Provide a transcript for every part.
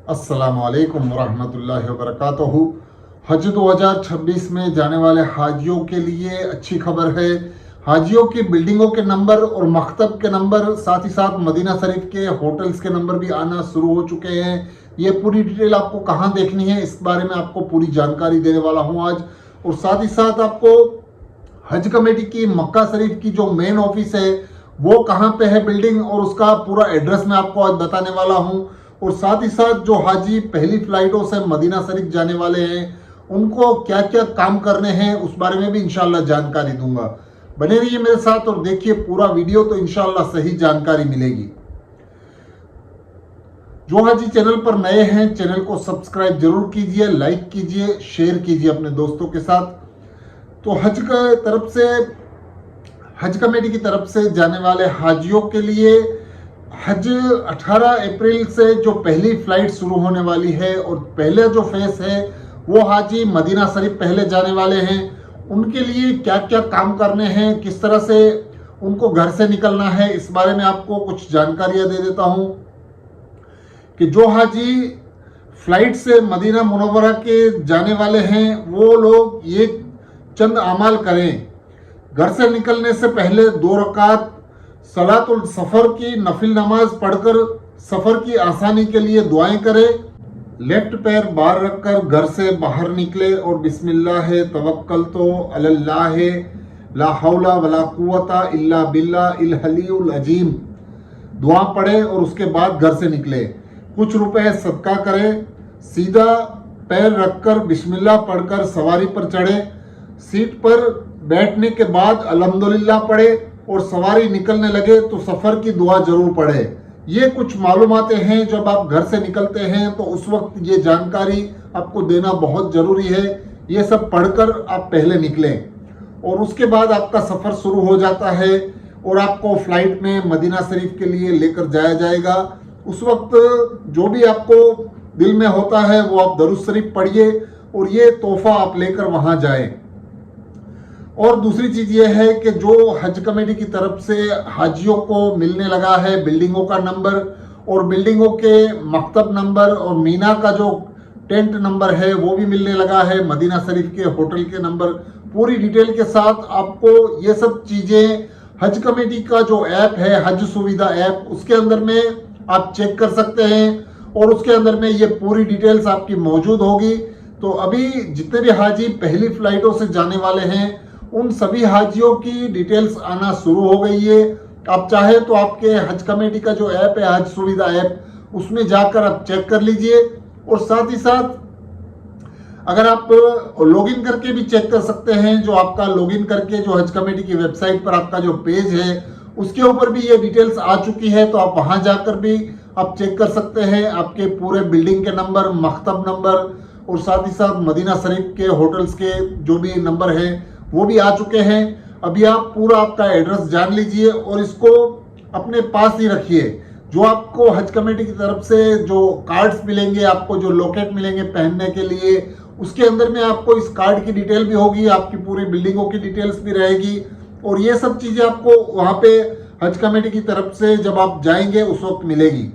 अस्सलामुअलैकुम वरहमतुल्लाहि वबरकातुहू। हज 2026 में जाने वाले हाजियों के लिए अच्छी खबर है। हाजियों की बिल्डिंगों के नंबर और मकतब के नंबर, साथ ही साथ मदीना शरीफ के होटल्स के नंबर भी आना शुरू हो चुके हैं। ये पूरी डिटेल आपको कहाँ देखनी है, इस बारे में आपको पूरी जानकारी देने वाला हूँ आज। और साथ ही साथ आपको हज कमेटी की मक्का शरीफ की जो मेन ऑफिस है वो कहाँ पे है बिल्डिंग, और उसका पूरा एड्रेस मैं आपको आज बताने वाला हूँ। और साथ ही साथ जो हाजी पहली फ्लाइटों से मदीना शरीफ जाने वाले हैं उनको क्या क्या काम करने हैं उस बारे में भी इंशाल्लाह जानकारी दूंगा। बने रहिए मेरे साथ और देखिए पूरा वीडियो, तो इंशाल्लाह सही जानकारी मिलेगी। जो हाजी चैनल पर नए हैं, चैनल को सब्सक्राइब जरूर कीजिए, लाइक कीजिए, शेयर कीजिए अपने दोस्तों के साथ। तो हज कमेटी की तरफ से जाने वाले हाजियों के लिए हज 18 अप्रैल से जो पहली फ्लाइट शुरू होने वाली है, और पहले जो फेस है वो हाजी मदीना शरीफ पहले जाने वाले हैं। उनके लिए क्या क्या काम करने हैं, किस तरह से उनको घर से निकलना है, इस बारे में आपको कुछ जानकारियां दे देता हूं। कि जो हाजी फ्लाइट से मदीना मुनव्वरा के जाने वाले हैं वो लोग ये चंद अमाल करें। घर से निकलने से पहले 2 रकात सलातुल सफ़र की नफिल नमाज पढ़कर सफ़र की आसानी के लिए दुआएं करें। लेफ्ट पैर बाहर रखकर घर से बाहर निकले और बिस्मिल्लाह तवक्कलतु अलल्लाह ला हौला वला कुव्वता इल्ला बिल्लाहिल अलीयुल अजीम दुआ पढ़े और उसके बाद घर से निकले। कुछ रुपए सदका करें। सीधा पैर रखकर बिस्मिल्लाह पढ़कर सवारी पर चढ़े। सीट पर बैठने के बाद अल्हम्दुलिल्लाह पढ़े और सवारी निकलने लगे तो सफ़र की दुआ जरूर पढ़े। ये कुछ मालूमातें हैं, जब आप घर से निकलते हैं तो उस वक्त ये जानकारी आपको देना बहुत ज़रूरी है। ये सब पढ़कर आप पहले निकलें और उसके बाद आपका सफ़र शुरू हो जाता है और आपको फ्लाइट में मदीना शरीफ के लिए लेकर जाया जाएगा। उस वक्त जो भी आपको दिल में होता है वो आप दरूद शरीफ पढ़िए और ये तोहफा आप लेकर वहाँ जाएं। और दूसरी चीज ये है कि जो हज कमेटी की तरफ से हाजियों को मिलने लगा है बिल्डिंगों का नंबर और बिल्डिंगों के मकतब नंबर और मीना का जो टेंट नंबर है वो भी मिलने लगा है, मदीना शरीफ के होटल के नंबर पूरी डिटेल के साथ आपको ये सब चीजें हज कमेटी का जो ऐप है हज सुविधा ऐप, उसके अंदर में आप चेक कर सकते हैं और उसके अंदर में ये पूरी डिटेल्स आपकी मौजूद होगी। तो अभी जितने भी हाजी पहली फ्लाइटों से जाने वाले हैं उन सभी हाजियों की डिटेल्स आना शुरू हो गई है। आप चाहे तो आपके हज कमेटी का जो ऐप है हज सुविधा ऐप, उसमें जाकर आप चेक कर लीजिए। और साथ ही साथ अगर आप लॉगिन करके भी चेक कर सकते हैं, जो आपका लॉगिन करके जो हज कमेटी की वेबसाइट पर आपका जो पेज है उसके ऊपर भी ये डिटेल्स आ चुकी है, तो आप वहां जाकर भी आप चेक कर सकते हैं। आपके पूरे बिल्डिंग के नंबर, मकतब नंबर और साथ ही साथ मदीना शरीफ के होटल्स के जो भी नंबर हैं वो भी आ चुके हैं। अभी आप पूरा आपका एड्रेस जान लीजिए और इसको अपने पास ही रखिए। जो आपको हज कमेटी की तरफ से जो कार्ड्स मिलेंगे, आपको जो लॉकेट मिलेंगे पहनने के लिए, उसके अंदर में आपको इस कार्ड की डिटेल भी होगी, आपकी पूरी बिल्डिंगों की डिटेल्स भी रहेगी और ये सब चीजें आपको वहां पे हज कमेटी की तरफ से जब आप जाएंगे उस वक्त मिलेगी।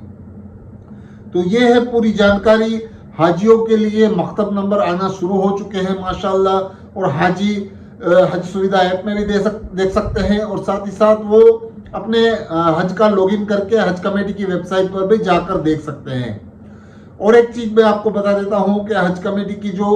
तो ये है पूरी जानकारी। हाजियों के लिए मकतब नंबर आना शुरू हो चुके हैं माशाल्लाह, और हाजी हज सुविधा ऐप में भी देख सकते हैं और साथ ही साथ वो अपने हज का लॉगिन करके हज कमेटी की वेबसाइट पर भी जाकर देख सकते हैं। और एक चीज मैं आपको बता देता हूं कि हज कमेटी की जो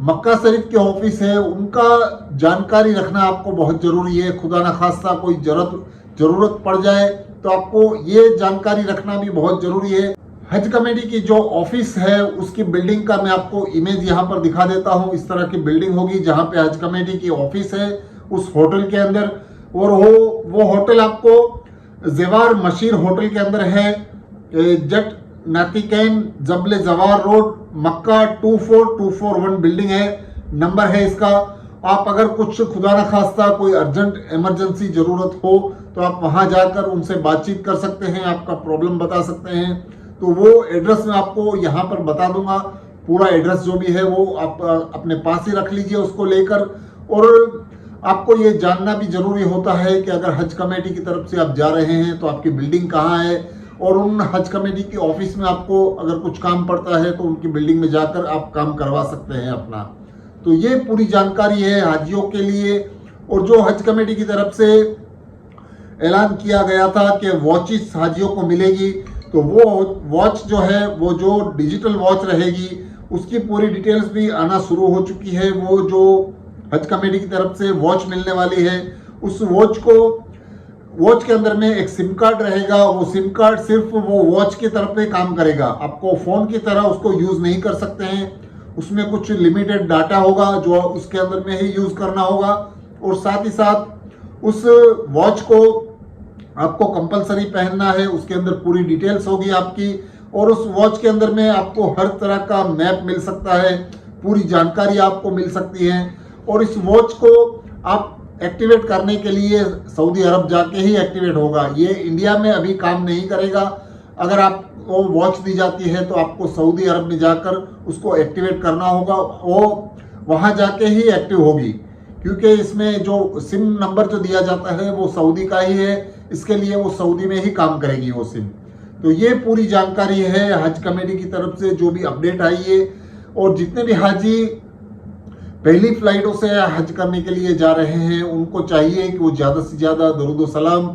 मक्का शरीफ के ऑफिस है उनका जानकारी रखना आपको बहुत जरूरी है। खुदा न खास्ता कोई जरूरत पड़ जाए तो आपको ये जानकारी रखना भी बहुत जरूरी है। हज कमेटी की जो ऑफिस है उसकी बिल्डिंग का मैं आपको इमेज यहाँ पर दिखा देता हूँ। इस तरह की बिल्डिंग होगी जहाँ पे हज कमेटी की ऑफिस है उस होटल के अंदर, और वो होटल आपको जेवार मशीर होटल के अंदर है। जट नातिकैन जबले जवार रोड मक्का 24241 बिल्डिंग है, नंबर है इसका। आप अगर कुछ खुदा न खास्ता कोई अर्जेंट इमरजेंसी जरूरत हो तो आप वहां जाकर उनसे बातचीत कर सकते हैं, आपका प्रॉब्लम बता सकते हैं। तो वो एड्रेस मैं आपको यहाँ पर बता दूंगा। पूरा एड्रेस जो भी है वो आप अपने पास ही रख लीजिए उसको लेकर। और आपको ये जानना भी जरूरी होता है कि अगर हज कमेटी की तरफ से आप जा रहे हैं तो आपकी बिल्डिंग कहाँ है और उन हज कमेटी की ऑफिस में आपको अगर कुछ काम पड़ता है तो उनकी बिल्डिंग में जाकर आप काम करवा सकते हैं अपना। तो ये पूरी जानकारी है हाजियों के लिए। और जो हज कमेटी की तरफ से ऐलान किया गया था कि वॉचेस हाजियों को मिलेगी, तो वो वॉच जो है वो जो डिजिटल वॉच रहेगी उसकी पूरी डिटेल्स भी आना शुरू हो चुकी है। वो जो हज कमेटी की तरफ से वॉच मिलने वाली है, उस वॉच के अंदर में एक सिम कार्ड रहेगा। वो सिम कार्ड सिर्फ वो वॉच की तरफ पे काम करेगा, आपको फोन की तरह उसको यूज नहीं कर सकते हैं। उसमें कुछ लिमिटेड डाटा होगा जो उसके अंदर में ही यूज करना होगा। और साथ ही साथ उस वॉच को आपको कंपलसरी पहनना है, उसके अंदर पूरी डिटेल्स होगी आपकी। और उस वॉच के अंदर में आपको हर तरह का मैप मिल सकता है, पूरी जानकारी आपको मिल सकती है। और इस वॉच को आप एक्टिवेट करने के लिए सऊदी अरब जाके ही एक्टिवेट होगा, ये इंडिया में अभी काम नहीं करेगा। अगर आपको वॉच दी जाती है तो आपको सऊदी अरब में जाकर उसको एक्टिवेट करना होगा, वो वहाँ जाके ही एक्टिव होगी, क्योंकि इसमें जो सिम नंबर जो दिया जाता है वो सऊदी का ही है, इसके लिए वो सऊदी में ही काम करेगी वो सिम। तो ये पूरी जानकारी है हज कमेटी की तरफ से जो भी अपडेट आई है। और जितने भी हाजी पहली फ्लाइटों से हज करने के लिए जा रहे हैं उनको चाहिए कि वो ज़्यादा से ज़्यादा दरूद सलाम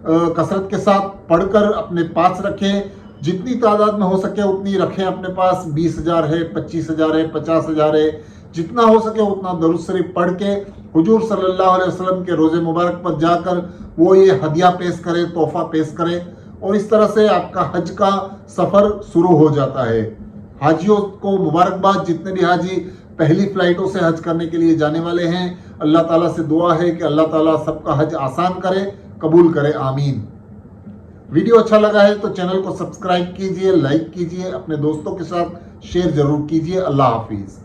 कसरत के साथ पढ़कर अपने पास रखें। जितनी तादाद में हो सके उतनी रखें अपने पास। 20,000 है, 25,000 है, 50,000 है, जितना हो सके उतना दरूद शरीफ पढ़ के हुजूर सल्लल्लाहु अलैहि वसल्लम के रोज़े मुबारक पर जाकर वो ये हदिया पेश करे, तोहफा पेश करे। और इस तरह से आपका हज का सफ़र शुरू हो जाता है। हाजियों को मुबारकबाद, जितने भी हाजी पहली फ्लाइटों से हज करने के लिए जाने वाले हैं। अल्लाह ताला से दुआ है कि अल्लाह ताला सबका हज आसान करे, कबूल करे, आमीन। वीडियो अच्छा लगा है तो चैनल को सब्सक्राइब कीजिए, लाइक कीजिए, अपने दोस्तों के साथ शेयर जरूर कीजिए। अल्लाह हाफिज।